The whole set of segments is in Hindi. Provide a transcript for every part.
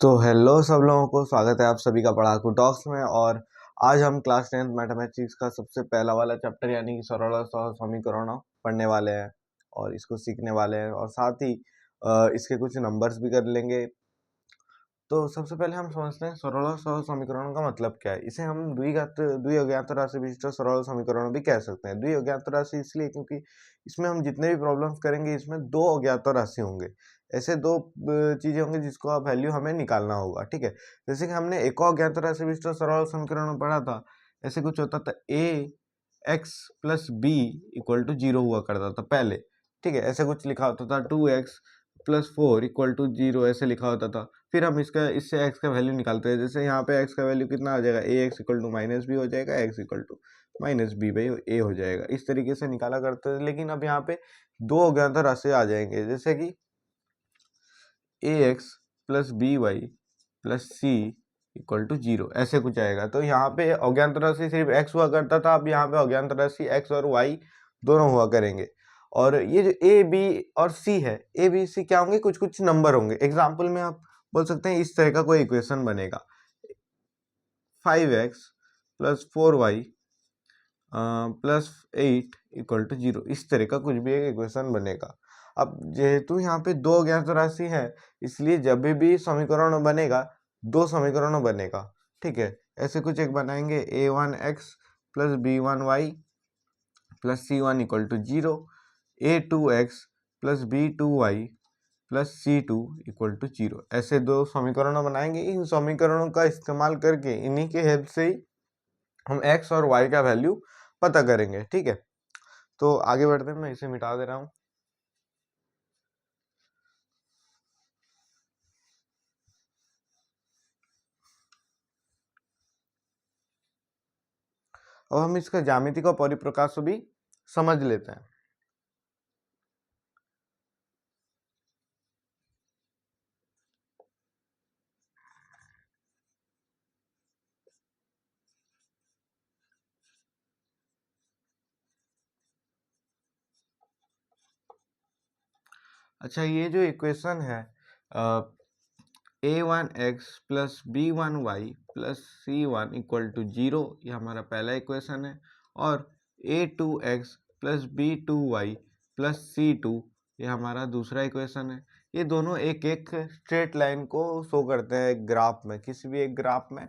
तो हेलो सब लोगों को, स्वागत है आप सभी का पढ़ाकू टॉक्स में। और आज हम क्लास 10th मैथमेटिक्स का सबसे पहला वाला चैप्टर यानी कि सरल और सहज समीकरण पढ़ने वाले हैं और इसको सीखने वाले हैं, और साथ ही इसके कुछ नंबर्स भी कर लेंगे। तो सबसे पहले हम समझते हैं सरल और सहज समीकरण का मतलब क्या है। इसे हम द्विअज्ञात राशि विशिष्ट सरल समीकरण भी कह सकते हैं। द्विअज्ञात राशि इसलिए क्योंकि इसमें हम जितने भी प्रॉब्लम्स करेंगे इसमें दो अज्ञात राशि होंगे। ऐसे दो चीजें होंगी जिसको आप वैल्यू हमें निकालना होगा, ठीक है। जैसे कि हमने एक और अज्ञात राशि विशिष्ट सरल समीकरण में पढ़ा था, ऐसे कुछ होता था a x plus B equal to 0 हुआ करता था पहले, ठीक है। ऐसे कुछ लिखा होता था 2x प्लस 4 इक्वल टू 0, ऐसे लिखा होता था। फिर हम इससे x का वैल्यू निकालते हैं। जैसे यहाँ पे x का वैल्यू कितना आ जाएगा, a x equal to minus b हो जाएगा, x equal to minus b by a हो जाएगा। इस तरीके से निकाला करते थे। लेकिन अब यहाँ पे दो अज्ञात राशि आ जाएंगे, जैसे कि a x plus b y plus c equal to 0, ऐसे कुछ आएगा। तो यहाँ पे अज्ञात राशि सिर्फ x हुआ करता था, अब यहाँ पे अज्ञात राशि x और y दोनों हुआ करेंगे। और ये जो ए बी और सी है, ए बी सी क्या होंगे, कुछ कुछ नंबर होंगे। एग्जाम्पल में आप बोल सकते हैं इस तरह का कोई इक्वेशन बनेगा 5x plus 4y plus 8 equal to 0, इस तरह का कुछ भी एक इक्वेशन बनेगा। अब जेहेतु यहाँ पे दो अज्ञात राशि है, इसलिए जब भी समीकरण बनेगा दो समीकरण बनेगा, ठीक है। ऐसे कुछ एक बनाएंगे a1x plus b1y plus c1 equal to 0, a2x plus b2y plus c2 equal to 0, ऐसे दो समीकरण बनाएंगे। इन समीकरणों का इस्तेमाल करके, इन्हीं के हेल्प से ही हम x और y का वैल्यू पता करेंगे, ठीक है। तो आगे बढ़ते हैं, मैं इसे मिटा दे रहा हूँ। अब हम इसका ज्यामिति का परिप्रकाश भी समझ लेते हैं। अच्छा, ये जो इक्वेशन है a1x plus b1y plus c1 equal to 0, ये हमारा पहला इक्वेशन है। और a2x plus b2y plus c2, ये हमारा दूसरा इक्वेशन है। ये दोनों एक एक स्ट्रेट लाइन को शो करते हैं एक ग्राफ में, किसी भी एक ग्राफ में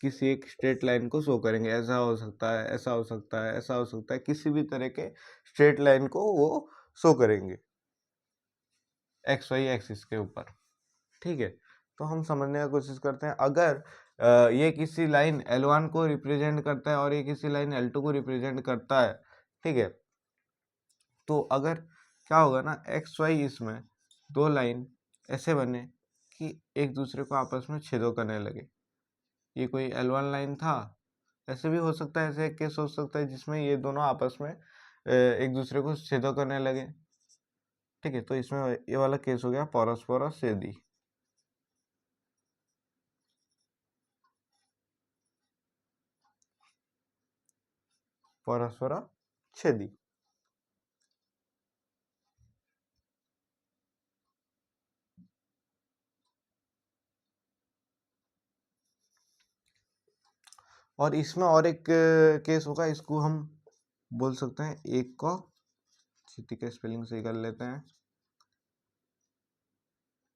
किसी एक स्ट्रेट लाइन को शो करेंगे। ऐसा हो सकता है, ऐसा हो सकता है, ऐसा हो सकता है, किसी भी तरह के स्ट्रेट लाइन को वो शो करेंगे एक्स वाई एक्सिस के ऊपर, ठीक है। तो हम समझने का कोशिश करते हैं। अगर ये किसी लाइन L1 को रिप्रेजेंट करता है और ये किसी लाइन L2 को रिप्रेजेंट करता है, ठीक है, तो अगर क्या होगा ना, एक्स वाई इसमें दो लाइन ऐसे बने कि एक दूसरे को आपस में छेदो करने लगे। ये कोई L1 लाइन था, ऐसे भी हो सकता है, ऐसे एक केस हो सकता है जिसमें ये दोनों आपस में एक दूसरे को छेदो करने लगे, ठीक है। तो इसमें ये वाला केस हो गया परस्पर छेदी, परस्पर छेदी। और इसमें और एक केस होगा, इसको हम बोल सकते हैं एक का क्षिति का स्पेलिंग सही कर लेते हैं,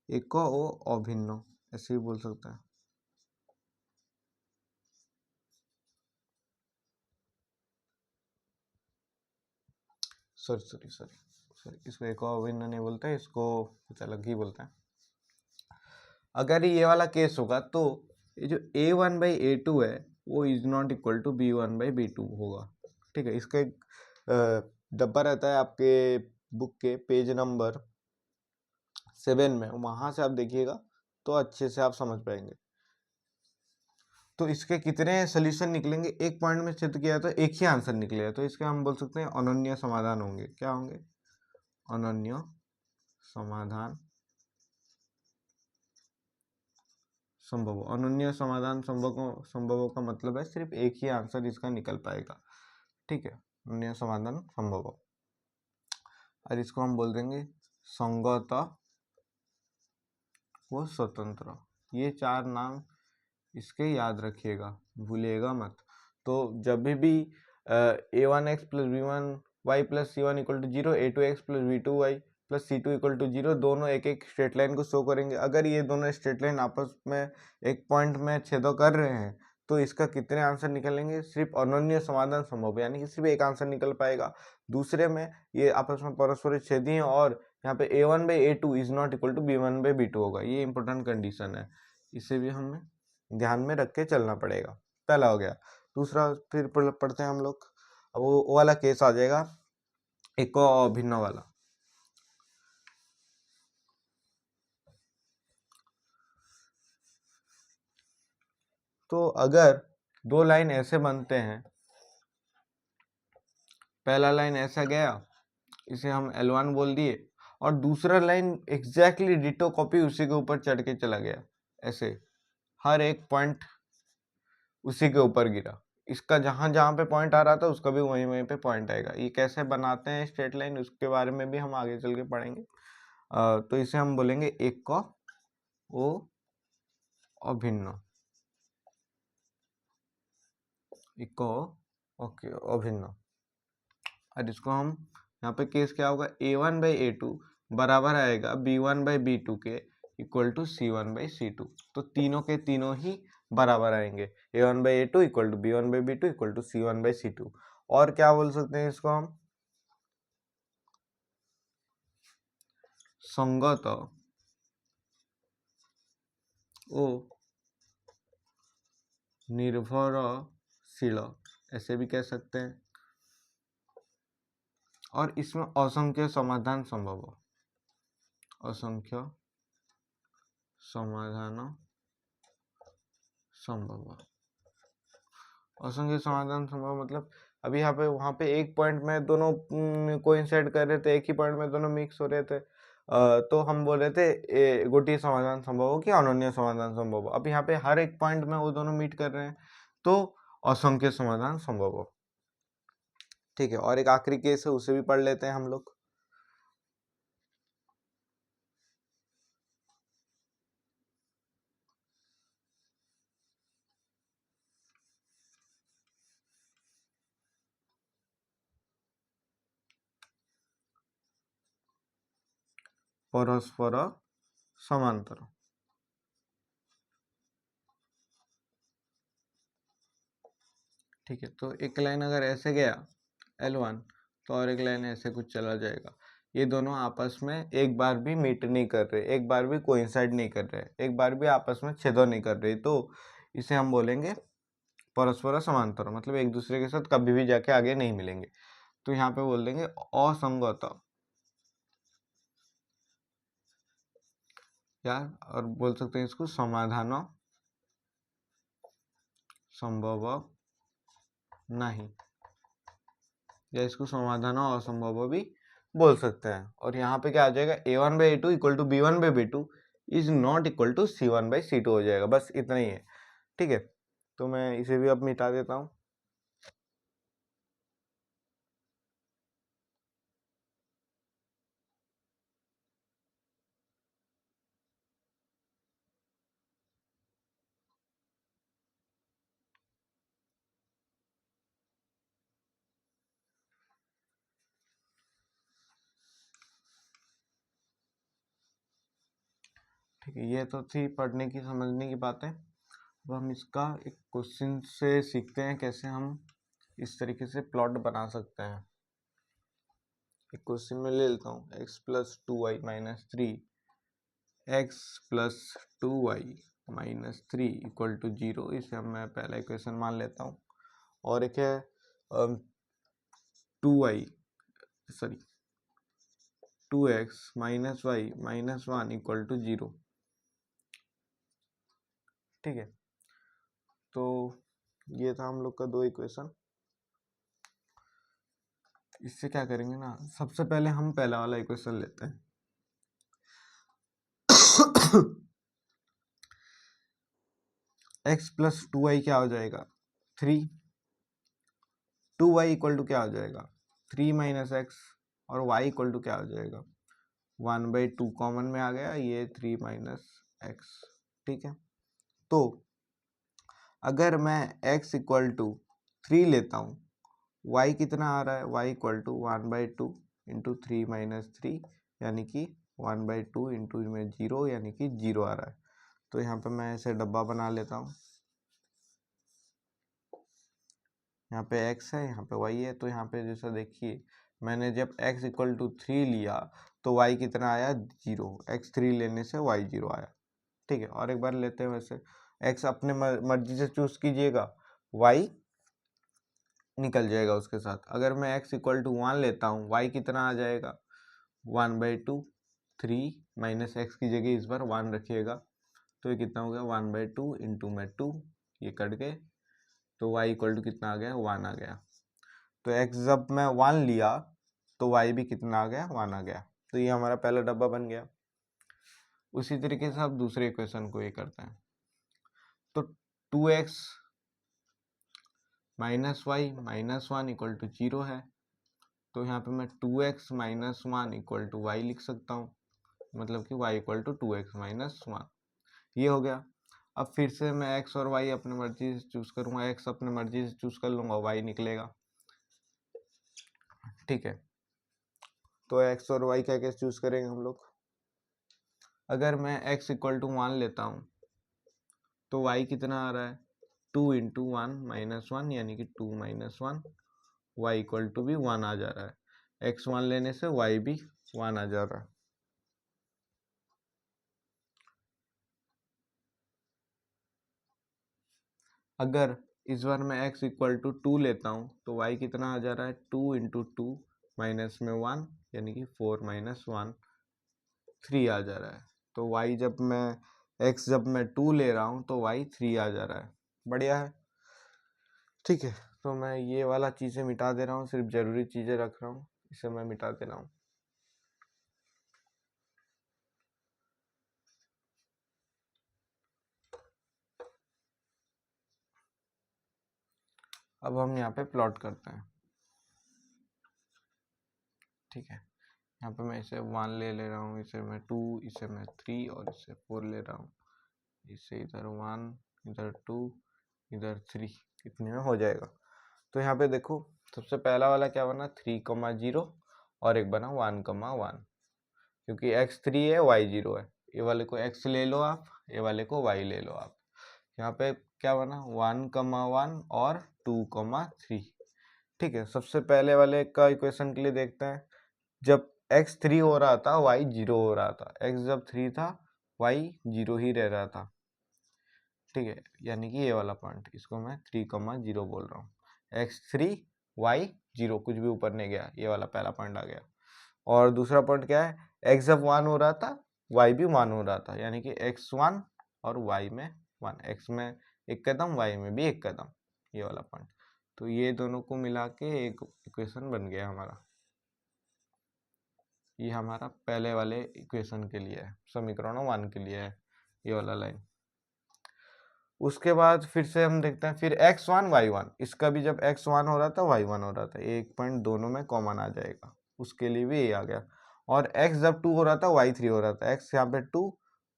एक का ओ अभिन्न, ऐसे भी बोल सकते हैं। सॉरी सॉरी सॉरी सॉरी, इसको एक अभिन्न नहीं बोलते, इसको कुछ अलग ही बोलते हैं। अगर ये वाला केस होगा तो ये जो a1/a2 है वो is not equal to b1/b2 होगा, ठीक है। इसका एक डब्बा रहता है आपके बुक के पेज नंबर 7 में, वहां से आप देखिएगा तो अच्छे से आप समझ पाएंगे। तो इसके कितने सोल्यूशन निकलेंगे, एक पॉइंट में चित्र किया तो एक ही आंसर निकलेगा, तो इसके हम बोल सकते हैं अनन्य समाधान होंगे। क्या होंगे, अनन्य समाधान संभव। अनन्य समाधान संभवों का मतलब है सिर्फ एक ही आंसर इसका निकल पाएगा, ठीक है। अनन्य समाधान संभव, और इसको हम बोल देंगे संगत व स्वतंत्र। ये 4 नाम इसके याद रखिएगा, भूलिएगा मत। तो जब भी a1x plus b1y plus c1 equal to 0, a2x plus b2y plus c2 equal to 0, दोनों एक एक स्ट्रेट लाइन को शो करेंगे। अगर ये दोनों स्ट्रेट लाइन आपस में एक पॉइंट में छेदो कर रहे हैं तो इसका कितने आंसर निकलेंगे? सिर्फ अनन्य समाधान संभव, यानी कि सिर्फ एक आंसर निकल पाएगा। दूसरे में ये आपस में परस्पर छेदी हैं और यहाँ पे a1/a2 is not equal to b1/b2 होगा। ये इंपॉर्टेंट कंडीशन है, इसे भी हमें ध्यान में रख के चलना पड़ेगा। पहला हो गया। दूसरा फिर पढ़ते हैं हम लोग। अब वो वाला केस आ जाएगा एक अभिन्न वाला। तो अगर दो लाइन ऐसे बनते हैं, पहला लाइन ऐसा गया, इसे हम L1 बोल दिए, और दूसरा लाइन एग्जैक्टली डिटो कॉपी उसी के ऊपर चढ़ के चला गया, ऐसे हर एक पॉइंट उसी के ऊपर गिरा। इसका जहां जहां पे पॉइंट आ रहा था उसका भी वहीं वहीं पे पॉइंट आएगा। ये कैसे बनाते हैं स्ट्रेट लाइन, उसके बारे में भी हम आगे चल के पढ़ेंगे। तो इसे हम बोलेंगे एक का ओ अभिन्न, एक ओके अभिन्न। और इसको हम यहाँ पे केस क्या होगा, a1/a2 बराबर आएगा b1/b2 के इक्वल टू c1/c2। तो तीनों के तीनों ही बराबर आएंगे, a1/a2 equal to b1/b2 equal to c1/c2। और क्या बोल सकते हैं इसको हम, संगत ओ निर्भरशील, ऐसे भी कह सकते हैं। और इसमें असंख्य समाधान संभव हो, असंख्य समाधान संभव। असंख्य समाधान संभव मतलब अभी यहाँ पे वहाँ पे एक पॉइंट में दोनों कोइंसाइड कर रहे थे, एक ही पॉइंट में दोनों मिक्स हो रहे थे, तो हम बोल रहे थे गोटीय समाधान संभव हो कि अनन्य समाधान संभव हो। अब यहाँ पे हर एक पॉइंट में वो दोनों मीट कर रहे हैं तो असंख्य समाधान संभव हो। ठीक है, और एक आखिरी केस है, उसे भी पढ़ लेते हैं हम लोग। परस्पर समांतर। ठीक है, तो एक लाइन अगर ऐसे गया L1 तो और एक लाइन ऐसे कुछ चला जाएगा। ये दोनों आपस में एक बार भी मीट नहीं कर रहे, एक बार भी कोइंसाइड नहीं कर रहे, एक बार भी आपस में छेदो नहीं कर रहे, तो इसे हम बोलेंगे परस्पर समांतर, मतलब एक दूसरे के साथ कभी भी जाके आगे नहीं मिलेंगे। तो यहाँ पे बोल देंगे असंगत, यार, और बोल सकते हैं इसको समाधान संभव नहीं, या इसको समाधान असंभव भी बोल सकते हैं। और यहाँ पे क्या आ जाएगा, a1/a2 equal to b1/b2 is not equal to c1/c2 हो जाएगा। बस इतना ही है। ठीक है, तो मैं इसे भी अब मिटा देता हूँ। ठीक है, ये तो थी पढ़ने की समझने की बातें। अब हम इसका एक क्वेश्चन से सीखते हैं कैसे हम इस तरीके से प्लॉट बना सकते हैं। एक क्वेश्चन में ले लेता हूँ, x plus 2y minus 3, x plus 2y minus 3 equal to 0। इसे हम मैं पहला इक्वेशन मान लेता हूँ। और एक है 2x minus y minus 1 equal to 0। ठीक है, तो ये था हम लोग का दो इक्वेशन। इससे क्या करेंगे ना, सबसे पहले हम पहला वाला इक्वेशन लेते हैं। x प्लस 2y क्या हो जाएगा, 3। 2y इक्वल टू क्या हो जाएगा, 3 माइनस एक्स। और y इक्वल टू क्या हो जाएगा, 1/2 कॉमन में आ गया, ये 3 माइनस एक्स। ठीक है। तो अगर मैं x इक्वल टू 3 लेता हूँ, y कितना आ रहा है, y इक्वल टू 1/2 इंटू 3 माइनस 3 यानी कि 1/2 इंटू में 0 यानी कि 0 आ रहा है। तो यहाँ पे मैं ऐसे डब्बा बना लेता हूँ, यहाँ पे x है, यहाँ पे y है। तो यहाँ पे जैसा देखिए, मैंने जब x इक्वल टू 3 लिया तो y कितना आया, 0। x 3 लेने से y 0 आया, ठीक है। और एक बार लेते हैं, वैसे x अपने मर्जी से चूज कीजिएगा, y निकल जाएगा उसके साथ। अगर मैं x इक्वल टू 1 लेता हूँ, y कितना आ जाएगा, 1/2, 3 माइनस एक्स की जगह इस बार 1 रखिएगा, तो ये कितना हो गया, 1/2 इंटू में 2, ये कट गए, तो y इक्वल टू कितना आ गया, 1 आ गया। तो x जब मैं 1 लिया तो y भी कितना आ गया, 1 आ गया। तो ये हमारा पहला डब्बा बन गया। उसी तरीके से आप दूसरे इक्वेशन को ये करते हैं, तो 2x minus Y minus 1 equal to 0 है। तो यहाँ पे मैं 2x minus 1 equal to Y लिख सकता हूँ, मतलब कि y equal to 2x minus 1, ये हो गया। अब फिर से मैं x और y अपनी मर्जी से चूज करूंगा, x अपनी मर्जी से चूज कर लूंगा, y निकलेगा, ठीक है। तो x और y क्या क्या चूज करेंगे हम लोग। अगर मैं x इक्वल टू 1 लेता हूँ तो y कितना आ रहा है, 2 इंटू 1 माइनस 1 यानी कि 2 माइनस 1, y इक्वल टू भी 1 आ जा रहा है। x 1 लेने से y भी 1 आ जा रहा है। अगर इस बार मैं x इक्वल टू 2 लेता हूँ तो y कितना आ जा रहा है, 2 इंटू 2 माइनस में 1 यानी कि 4 माइनस 1, 3 आ जा रहा है। तो y जब मैं 2 ले रहा हूँ तो y 3 आ जा रहा है, बढ़िया है, ठीक है। तो मैं ये वाला चीज़ें मिटा दे रहा हूँ, सिर्फ ज़रूरी चीज़ें रख रहा हूँ, इसे मैं मिटा दे रहा हूँ। अब हम यहाँ पे प्लॉट करते हैं, ठीक है। यहाँ पे मैं इसे 1 ले रहा हूँ, इसे मैं 2, इसे मैं 3 और इसे 4 ले रहा हूँ। इसे इधर 1, इधर 2, इधर 3, इतने में हो जाएगा। तो यहाँ पे देखो, सबसे पहला वाला क्या बना, 3,0 और एक बना 1,1, क्योंकि x 3 है y 0 है। ये वाले को x ले लो आप, ये वाले को y ले लो आप। यहाँ पे क्या बना, 1,1 और 2,3, ठीक है। सबसे पहले वाले का इक्वेशन के लिए देखते हैं, जब x 3 हो रहा था y 0 हो रहा था, x जब 3 था y 0 ही रह रहा था, ठीक है। यानी कि ये वाला पॉइंट, इसको मैं 3,0 बोल रहा हूँ। x 3 y 0, कुछ भी ऊपर नहीं गया, ये वाला पहला पॉइंट आ गया। और दूसरा पॉइंट क्या है, x जब 1 हो रहा था y भी 1 हो रहा था, यानी कि x 1 और y में 1, x में एक कदम y में भी एक कदम, ये वाला पॉइंट। तो ये दोनों को मिला के एक इक्वेशन बन गया हमारा। ये हमारा पहले वाले इक्वेशन के लिए है, समीकरण 1 के लिए है ये वाला लाइन। उसके बाद फिर से हम देखते हैं, फिर x1 y1, इसका भी जब x1 हो रहा था y1 हो रहा था, एक पॉइंट दोनों में कॉमन आ जाएगा, उसके लिए भी ये आ गया। और x जब 2 हो रहा था y3 हो रहा था, x यहाँ पे 2,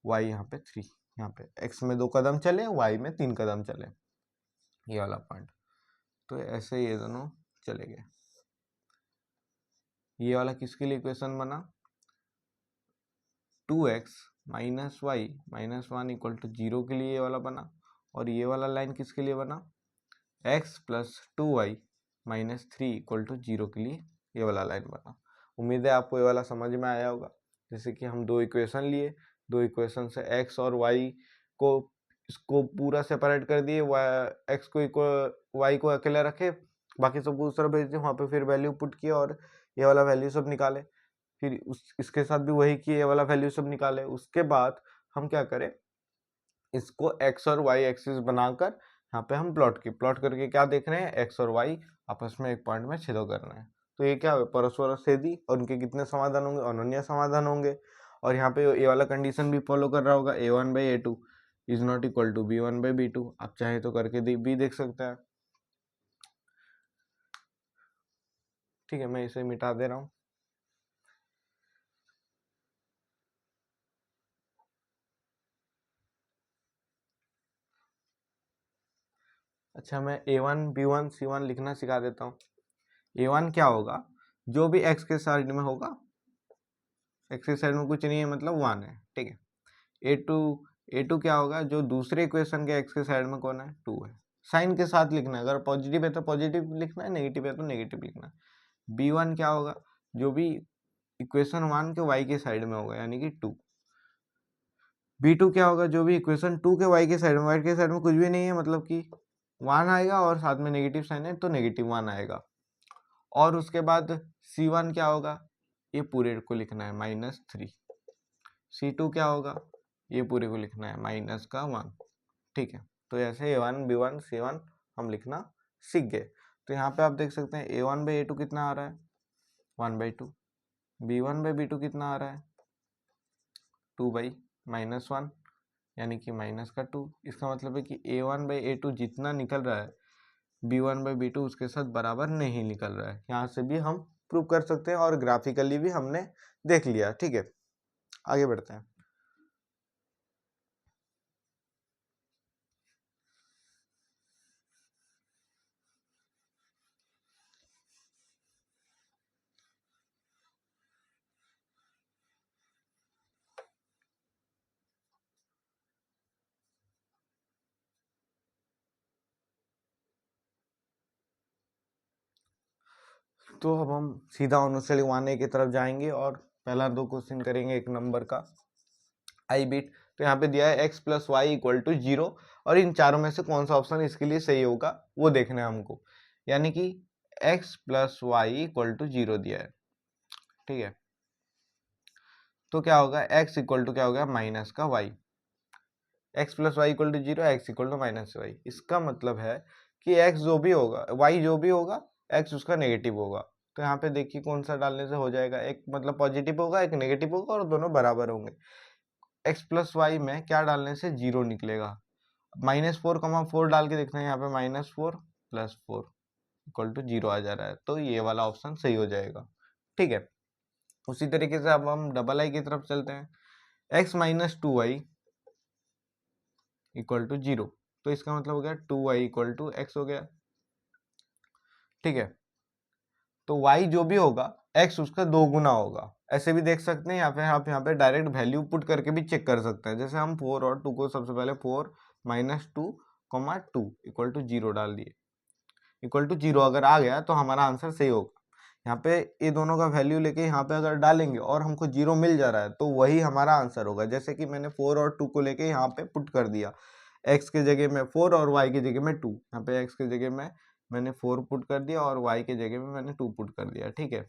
y यहाँ पे 3, यहाँ पे x में 2 कदम चले, y में 3 कदम चले, ये वाला पॉइंट। तो ऐसे ये दोनों चले गए। ये वाला किसके लिए इक्वेशन बना, 2x minus Y minus 1 equal to 0 के लिए ये वाला बना। और ये वाला लाइन किसके लिए बना, x plus 2y minus 3 equal to 0 के लिए ये वाला लाइन बना। उम्मीद है आपको ये वाला समझ में आया होगा। जैसे कि हम दो इक्वेशन लिए, दो इक्वेशन से x और y को इसको पूरा सेपरेट कर दिए, x को y को अकेला रखे, बाकी सब दूसरा भेज दिए, वहाँ पे फिर वैल्यू पुट किया और ये वाला वैल्यू सब निकाले। फिर इसके साथ भी वही किए, ये वाला वैल्यू सब निकाले। उसके बाद हम क्या करें, इसको x और y एक्सिस बनाकर यहाँ पे हम प्लॉट करके क्या देख रहे हैं, x और y आपस में एक पॉइंट में छेदो कर रहे हैं। तो ये क्या है, परस्पर छेदी, और उनके कितने समाधान होंगे, अनन्य समाधान होंगे। और यहाँ पे ये वाला कंडीशन भी फॉलो कर रहा होगा, a1/a2 is not equal to b1/b2। आप चाहे तो करके भी देख सकते हैं, ठीक है। मैं इसे मिटा दे रहा हूँ। अच्छा, मैं A1 B1 C1 लिखना सिखा देता हूँ। A1 क्या होगा, जो भी x के साइड में होगा, x के साइड में कुछ नहीं है मतलब 1 है, ठीक है। A2 क्या होगा, जो दूसरे इक्वेशन के x के साइड में कौन है, 2 है। साइन के साथ लिखना है, अगर पॉजिटिव है तो पॉजिटिव लिखना है, नेगेटिव है तो नेगेटिव लिखना है। B1 क्या होगा, जो भी इक्वेशन 1 के y के साइड में होगा, यानी कि 2। B2 क्या होगा, जो भी इक्वेशन 2 के y के साइड में, y के साइड में कुछ भी नहीं है मतलब कि 1 आएगा, और साथ में नेगेटिव साइन है तो नेगेटिव 1 आएगा। और उसके बाद C1 क्या होगा, ये पूरे को लिखना है -3। C2 क्या होगा, ये पूरे को लिखना है -1, ठीक है। तो ऐसे A1 B1 C1 हम लिखना सीख गए। तो यहाँ पे आप देख सकते हैं A1/A2 कितना आ रहा है, 1/2। B1/B2 कितना आ रहा है, 2/-1, यानी कि -2। इसका मतलब है कि A1/A2 जितना निकल रहा है, B1/B2 उसके साथ बराबर नहीं निकल रहा है। यहाँ से भी हम प्रूव कर सकते हैं, और ग्राफिकली भी हमने देख लिया, ठीक है। आगे बढ़ते हैं। तो अब हम सीधा अनुश्रेणी 1A की तरफ जाएंगे और पहला 2 क्वेश्चन करेंगे 1 नंबर का आई बिट। तो यहाँ पे दिया है x + y = 0, और इन चारों में से कौन सा ऑप्शन इसके लिए सही होगा वो देखना है हमको। यानी कि x + y = 0 दिया है, ठीक है। तो क्या होगा, x = क्या होगा, माइनस का y। x + y = 0, x = -y। इसका मतलब है कि x जो भी होगा, y जो भी होगा, x उसका नेगेटिव होगा। तो यहाँ पे देखिए कौन सा डालने से हो जाएगा, एक मतलब पॉजिटिव होगा, एक नेगेटिव होगा, और दोनों बराबर होंगे। x + y में क्या डालने से 0 निकलेगा, -4, 4 डाल के देखते हैं, यहाँ पे -4 + 4 = 0 आ जा रहा है, तो ये वाला ऑप्शन सही हो जाएगा, ठीक है। उसी तरीके से अब हम डबल आई की तरफ चलते हैं। x - 2y = 0, तो इसका मतलब हो गया 2y = x हो गया, ठीक है। तो y जो भी होगा, x उसका 2 गुना होगा, ऐसे भी देख सकते हैं, या फिर आप यहाँ पे डायरेक्ट वैल्यू पुट करके भी चेक कर सकते हैं। जैसे हम 4 और 2 को, सबसे पहले 4 - 2, 2 = 0 डाल दिए, =0 अगर आ गया तो हमारा आंसर सही होगा। यहाँ पे ये दोनों का वैल्यू लेके यहाँ पे अगर डालेंगे और हमको 0 मिल जा रहा है, तो वही हमारा आंसर होगा। जैसे कि मैंने 4 और 2 को लेके यहाँ पे पुट कर दिया, x के जगह में 4 और y की जगह में 2। यहाँ पे x के जगह में मैंने 4 पुट कर दिया, और y के जगह में मैंने 2 पुट कर दिया, ठीक है।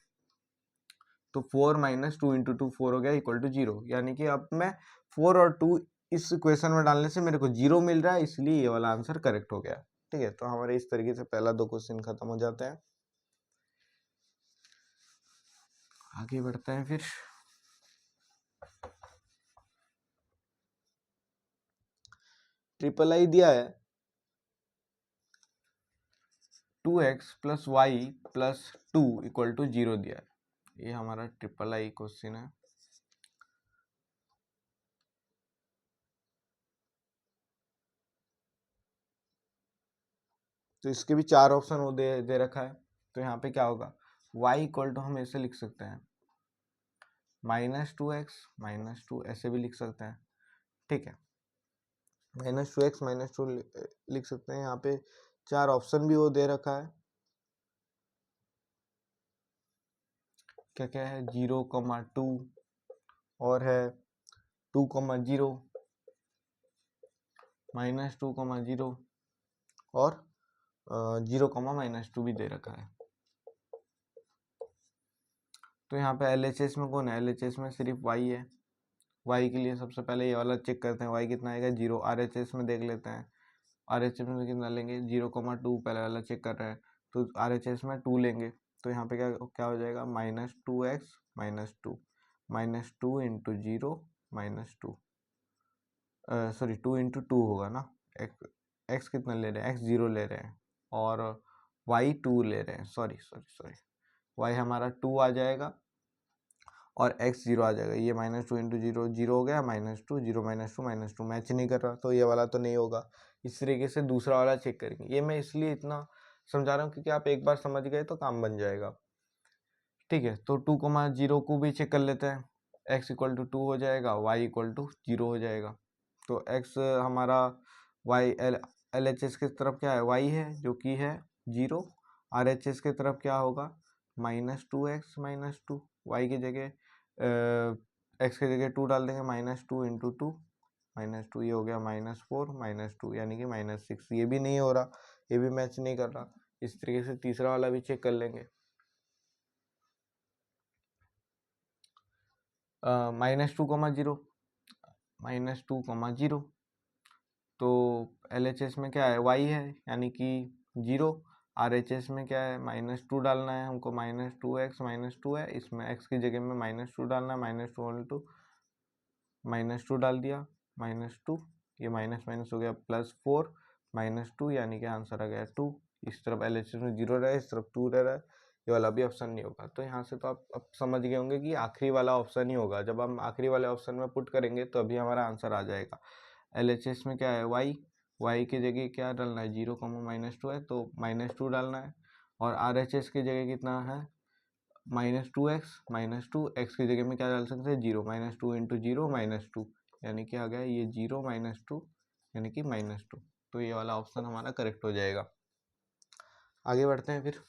तो 4 - 2 × 2 4 हो गया =0, यानी कि अब मैं 4 और 2 इस इक्वेशन में डालने से मेरे को 0 मिल रहा है, इसलिए ये वाला आंसर करेक्ट हो गया, ठीक है। तो हमारे इस तरीके से पहला 2 क्वेश्चन खत्म हो जाते हैं। आगे बढ़ते हैं फिर। ट्रिपल आई दिया है 2x + y + 2 = 0 दिया है। ये हमारा ट्रिपल आई क्वेश्चन है। तो इसके भी 4 ऑप्शन वो दे रखा है। तो यहाँ पे क्या होगा, y = हम ऐसे लिख सकते हैं, -2x - 2 ऐसे भी लिख सकते हैं, ठीक है। -2x - 2 लिख सकते हैं। यहाँ पे 4 ऑप्शन भी वो दे रखा है। क्या क्या है, 0, 2, और है 2, 0, -2, 0, और 0, -2 भी दे रखा है। तो यहाँ पे LHS में कौन है, LHS में सिर्फ y है। y के लिए सबसे पहले ये वाला चेक करते हैं, y कितना आएगा, 0। RHS में देख लेते हैं, RHS में कितना लेंगे, 0, 2 पहले वाला चेक कर रहे हैं, तो RHS में 2 लेंगे। तो यहाँ पे क्या क्या हो जाएगा, -2x - 2, -2 × 0 - 2, सॉरी 2 × 2 होगा ना। x कितना ले रहे हैं, x 0 ले रहे हैं, और y 2 ले रहे हैं, सॉरी y हमारा 2 आ जाएगा, और x 0 आ जाएगा। ये -2 इंटू 0 0 हो गया, -2 0 -2 मैच नहीं कर रहा, तो ये वाला तो नहीं होगा। इस तरीके से दूसरा वाला चेक करेंगे। ये मैं इसलिए इतना समझा रहा हूँ क्योंकि आप एक बार समझ गए तो काम बन जाएगा। ठीक है, तो 2,0 को भी चेक कर लेते हैं। x इक्वल टू 2 हो जाएगा, y इक्वल टू 0 हो जाएगा। तो x हमारा y एल एच एस की तरफ क्या है, y है जो कि है 0। आर एच एस की तरफ क्या होगा, -2x -2, y की जगह x की जगह 2 डाल देंगे, -2 इंटू 2 -2, ये हो गया -4 -2 यानी कि -6। ये भी नहीं हो रहा, ये भी मैच नहीं कर रहा। इस तरीके से तीसरा वाला भी चेक कर लेंगे। -2,0 -2,0 तो LHS में क्या है, y है यानी कि 0। RHS में क्या है, -2 डालना है हमको, -2x -2 है, इसमें x की जगह में -2 डालना है, -2 डाल दिया, -2, ये माइनस माइनस हो गया +4 -2 यानी कि आंसर आ गया 2। इस तरफ LHS में 0 रहा है, इस तरफ 2 रह रहा है, ये वाला भी ऑप्शन नहीं होगा। तो यहाँ से तो आप अब समझ गए होंगे कि आखिरी वाला ऑप्शन ही होगा। जब हम आखिरी वाले ऑप्शन में पुट करेंगे तो अभी हमारा आंसर आ जाएगा। LHS में क्या है, y की जगह क्या डालना है, 0, -2 है तो -2 डालना है। और RHS की जगह कितना है, -2x -2, x की जगह में क्या डाल सकते हैं, 0, -2 इंटू 0 -2 यानी कि आ गया ये 0 -2 यानी कि -2। तो ये वाला ऑप्शन हमारा करेक्ट हो जाएगा। आगे बढ़ते हैं फिर।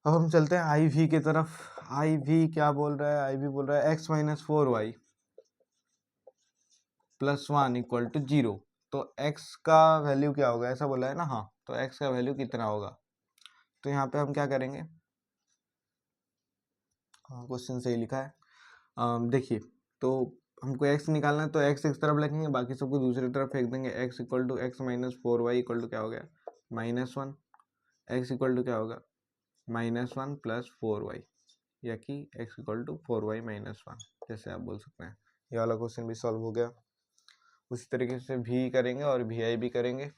अब हम चलते हैं IV की तरफ। IV क्या बोल रहा है, IV बोल रहा है x - 4y + 1 इक्वल टू 0। तो x का वैल्यू क्या होगा, ऐसा बोला है ना। हाँ, तो x का वैल्यू कितना होगा। तो यहाँ पे हम क्या करेंगे, क्वेश्चन सही लिखा है। देखिए, तो हमको x निकालना है तो x एक तरफ लिखेंगे, बाकी सबको दूसरी तरफ फेंक देंगे। x equal to x - 4y equal to क्या हो गया, -1। x इक्वल टू क्या होगा, -1 + 4y, या कि x इक्वल टू 4y - 1, जैसे आप बोल सकते हैं। ये वाला क्वेश्चन भी सॉल्व हो गया। उसी तरीके से भी करेंगे और vi भी करेंगे।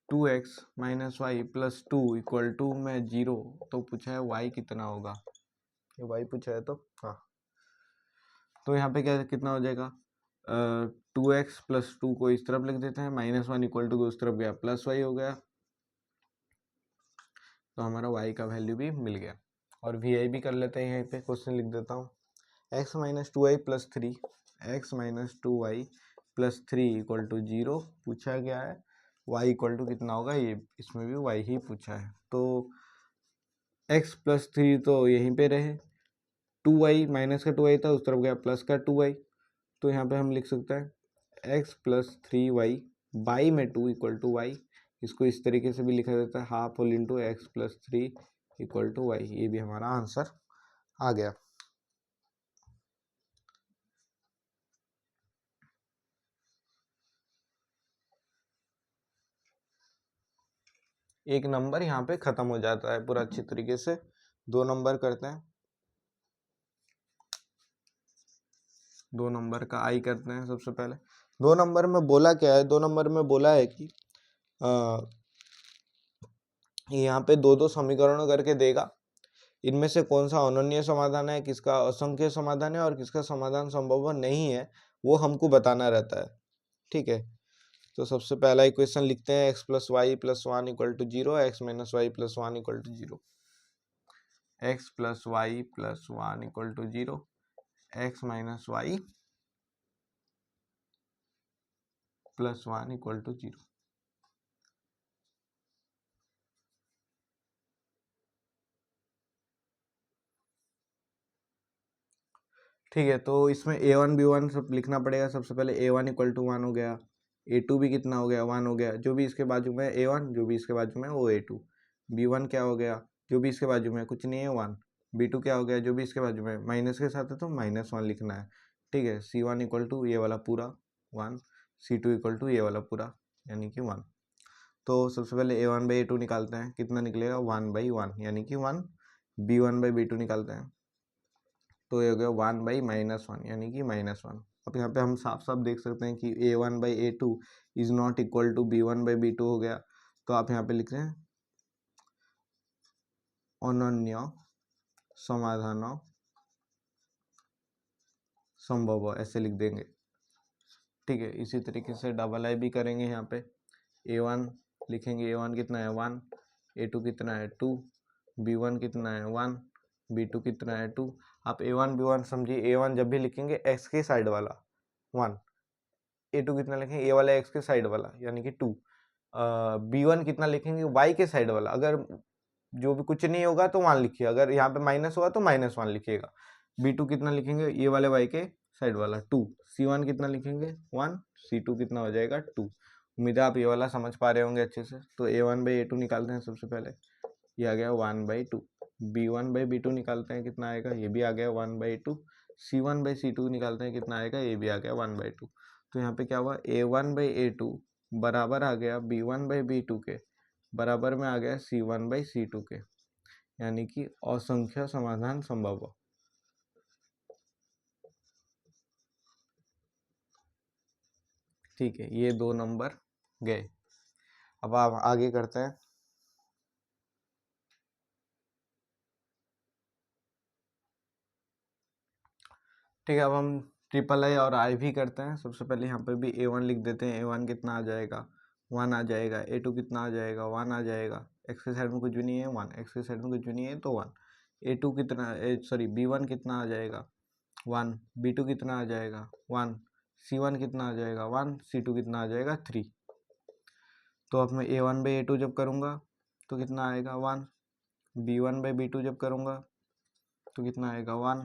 Two X -y + 2 equal to में 0, तो पूछा है y कितना होगा, ये y पूछा है। तो हाँ, तो यहाँ पे क्या कितना हो जाएगा, 2x + 2 को इस तरफ लिख देते हैं, -1 इक्वल टू उस तरफ गया, +y हो गया। तो हमारा y का वैल्यू भी मिल गया। और vi भी कर लेते हैं, यहीं पे क्वेश्चन लिख देता हूँ। x - 2y + 3 x - 2y + 3 equal to 0 पूछा गया है। y इक्वल टू कितना होगा, ये इसमें भी y ही पूछा है। तो x + 3 तो यहीं पे रहे, 2y माइनस का 2y था, उस तरफ गया प्लस का 2y। तो यहाँ पे हम लिख सकते हैं x + 3y बाई में 2 इक्वल टू y। इसको इस तरीके से भी लिखा जाता है, half whole into x + 3 equal to y। ये भी हमारा आंसर आ गया। एक नंबर यहाँ पे खत्म हो जाता है पूरा अच्छी तरीके से। 2 नंबर करते हैं, 2 नंबर का आई करते हैं सबसे पहले। 2 नंबर में बोला क्या है, 2 नंबर में बोला है कि यहाँ पे 2 समीकरणों करके देगा, इनमें से कौन सा अनन्य समाधान है, किसका असंख्य समाधान है और किसका समाधान संभव नहीं है, वो हमको बताना रहता है। ठीक है, तो सबसे पहला इक्वेशन लिखते हैं, x + y + 1 equal to 0, x - y + 1 equal to 0, x + y + 1 equal to 0, x - y + 1 equal to 0। ठीक है, तो इसमें a1 b1 सब लिखना पड़ेगा। सबसे पहले a1 इक्वल टू 1 हो गया, a2 भी कितना हो गया, 1 हो गया, जो भी इसके बाजू में a1, जो भी इसके बाजू में वो a2। b1 क्या हो गया, जो भी इसके बाजू में कुछ नहीं है 1। b2 क्या हो गया, जो भी इसके बाजू में माइनस के साथ है तो -1 लिखना है। ठीक है, c1 इक्वल टू ये वाला पूरा 1, c2 इक्वल टू ये वाला पूरा यानी कि 1। तो सबसे पहले a1/a2 निकालते हैं, कितना निकलेगा, 1/1 यानी कि 1। b1/b2 निकालते हैं तो ये हो गया 1/-1 यानी कि -1। अब यहाँ पे हम साफ साफ देख सकते हैं कि a1/a2 is not equal to b1/b2 हो गया। तो आप यहाँ पे लिख रहे हैं अनन्य समाधान संभव, ऐसे लिख देंगे। ठीक है, इसी तरीके से डबल आई भी करेंगे। यहाँ पे a1 लिखेंगे, a1 कितना है 1, a2 कितना है 2, b1 कितना है 1, b2 कितना है 2। आप a1 b1 समझिए, a1 जब भी लिखेंगे x के साइड वाला 1, a2 कितना लिखेंगे a वाला x के साइड वाला यानी कि 2, b1 कितना लिखेंगे y के साइड वाला। अगर जो भी कुछ नहीं होगा तो 1 लिखिए, अगर यहाँ पे माइनस होगा तो -1 लिखिएगा। b2 कितना लिखेंगे ये वाले y के साइड वाला 2, c1 कितना लिखेंगे 1, c2 कितना हो जाएगा 2। उम्मीद है आप ये वाला समझ पा रहे होंगे अच्छे से। तो a1/a2 निकालते हैं सबसे पहले, ये आ गया 1/2। b1/b2 निकालते हैं, कितना आएगा, ये भी आ गया 1/2। c1/c2 निकालते हैं, कितना आएगा, ये भी आ गया 1/2। तो यहाँ पे क्या हुआ, a1/a2 बराबर आ गया b1/b2 के, बराबर में आ गया c1/c2 के, यानी कि असंख्य समाधान संभव। ठीक है, ये 2 नंबर गए। अब आप आगे करते हैं। ठीक है, अब हम ट्रिपल आई और आई भी करते हैं। सबसे पहले यहाँ पे भी a1 लिख देते हैं। a1 कितना आ जाएगा 1 आ जाएगा, a2 कितना आ जाएगा 1 आ जाएगा, x के साइड में कुछ भी नहीं है 1, x के साइड में कुछ भी नहीं है तो 1। a2 कितना सॉरी b1 कितना आ जाएगा 1, b2 कितना आ जाएगा 1, c1 कितना आ जाएगा 1, c2 कितना आ जाएगा 3। तो अब मैं a1/a2 जब करूँगा तो कितना आएगा 1, b1/b2 जब करूँगा तो कितना आएगा 1,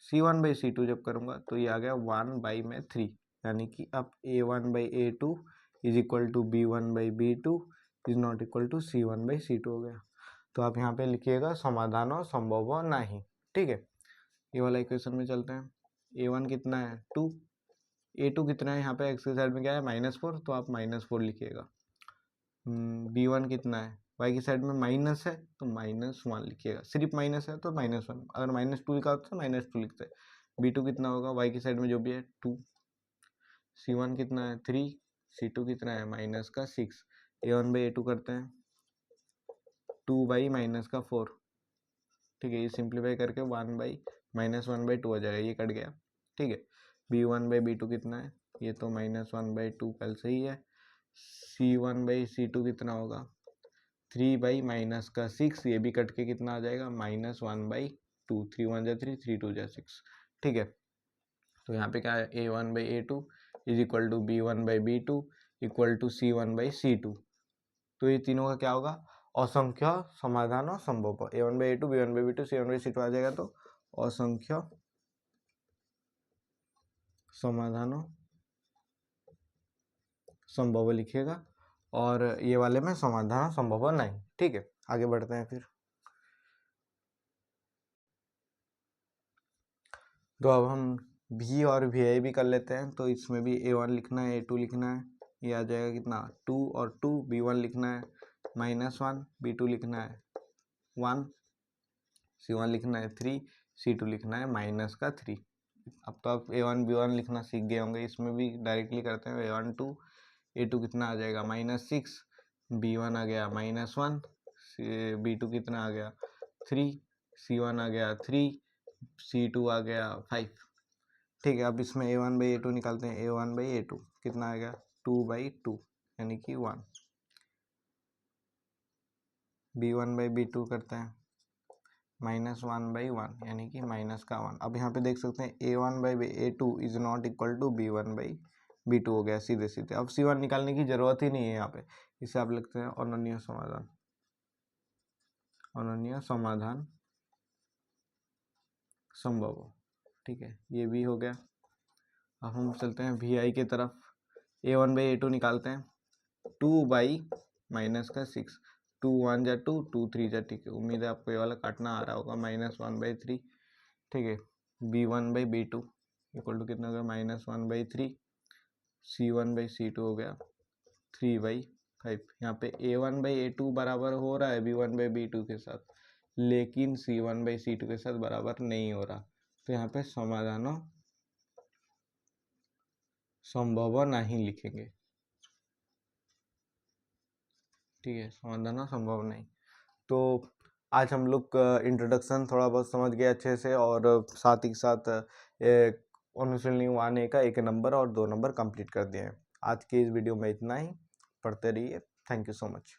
c1/c2 जब करूँगा तो ये आ गया 1/3, यानी कि अब a1/a2 is equal to b1/b2 is not equal to c1/c2 हो गया। तो आप यहाँ पे लिखिएगा समाधान और संभव नहीं। ठीक है, ये वाला इक्वेशन में चलते हैं। a1 कितना है 2, a2 कितना है, यहाँ पे x के साइड में क्या है -4, तो आप -4 लिखिएगा। b1 कितना है, y की साइड में माइनस है तो -1 लिखिएगा, सिर्फ माइनस है तो -1, अगर -2 लिखा होता तो -2 लिखते हैं। b2 कितना होगा, y की साइड में जो भी है 2, c1 कितना है 3, c2 कितना है -6। a1/a2 करते हैं 2/-4। ठीक है, ये सिंप्लीफाई करके 1/-1/2 हो जाएगा, ये कट गया। ठीक है, b1/b2 कितना है, ये तो -1/2 कल से ही है। c1/c2 कितना होगा 3/-6, ये भी कट के कितना आ जाएगा -1/2, 3 1 जा 3, 3 2 जा 6। ठीक है, तो यहाँ पे क्या है a1/a2 is equal to b1/b2 equal to c1/c2। तो ये तीनों का क्या होगा, असंख्य समाधान और संभव। a1/a2 b1/b2 c1/c2 आ जाएगा तो असंख्य समाधान संभव लिखिएगा, और ये वाले में समाधान संभव नहीं। ठीक है, आगे बढ़ते हैं फिर। तो अब हम v और vi भी कर लेते हैं। तो इसमें भी a1 लिखना है, a2 लिखना है, ये आ जाएगा कितना 2 और 2, b1 लिखना है -1, b2 लिखना है 1, c1 लिखना है 3, c2 लिखना है -3। अब तो आप a1 b1 लिखना सीख गए होंगे, इसमें भी डायरेक्टली करते हैं। a1 2, a2 कितना आ जाएगा -6, b1 आ गया -1, b2 कितना आ गया 3, c1 आ गया 3, c2 आ गया 5। ठीक है, अब इसमें a1/a2 निकालते हैं। a1/a2 कितना आएगा 2/2 यानी कि 1। b1/b2 करते हैं -1/1 यानी कि -1। अब यहाँ पे देख सकते हैं a1/a2 is not equal to b1/b2 हो गया सीधे सीधे। अब c1 निकालने की जरूरत ही नहीं है यहाँ पे, इसे आप लिखते हैं अनन्य समाधान, अनन्य समाधान संभव। ठीक है, ये भी हो गया। अब हम चलते हैं vi की तरफ। a1/a2 निकालते हैं 2/-6, 2 1 जा 2, 2 3 जा। ठीक है, उम्मीद है आपको ये वाला काटना आ रहा होगा -1/3। ठीक है, b1/b2 इक्वल टू कितना हो गया -1/3, c1/c2 हो गया 3/5। यहाँ पे a1/a2 बराबर हो रहा है b1/b2 के साथ, लेकिन C1/C2 के साथ बराबर नहीं हो रहा, तो यहाँ पे समाधान संभव नहीं लिखेंगे। ठीक है, समाधान संभव नहीं। तो आज हम लोग इंट्रोडक्शन थोड़ा बहुत समझ गए अच्छे से, और साथ ही साथ अनुशीलनी 1A का 1 नंबर और 2 नंबर कंप्लीट कर दिए हैं। आज के इस वीडियो में इतना ही। पढ़ते रहिए। Thank you so much.